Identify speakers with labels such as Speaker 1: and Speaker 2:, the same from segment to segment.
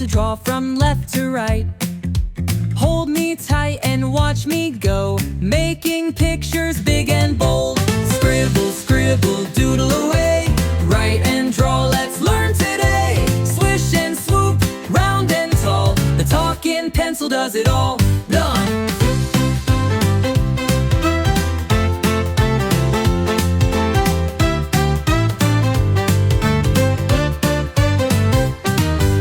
Speaker 1: draw from left to right. Hold me tight and watch me go, making pictures big and bold. Scribble, scribble, doodle away. Write and draw, let's learn today. Swish and swoop, round and tall. The talking pencil does it all. Done!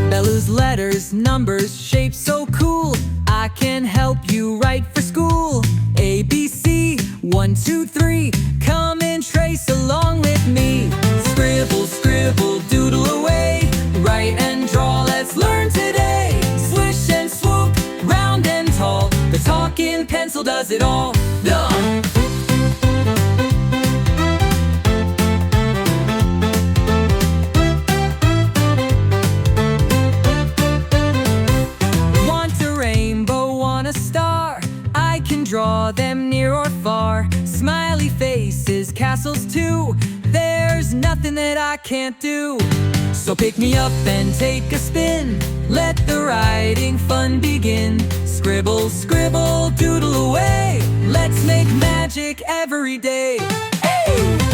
Speaker 1: Bella's letters, numbers, shapes so cool. I can help you write for school. A, B, C, 1, 2, 3. Come and trace along with me. Scribble, scribble, doodle away. Write and draw, let's learn today. Swish and swoop, round and tall. The talking pencil does it all. Done! Draw them near or far. Smiley faces, castles too. There's nothing that I can't do. So pick me up and take a spin. Let the writing fun begin. Scribble, scribble, doodle away. Let's make magic every day. Hey!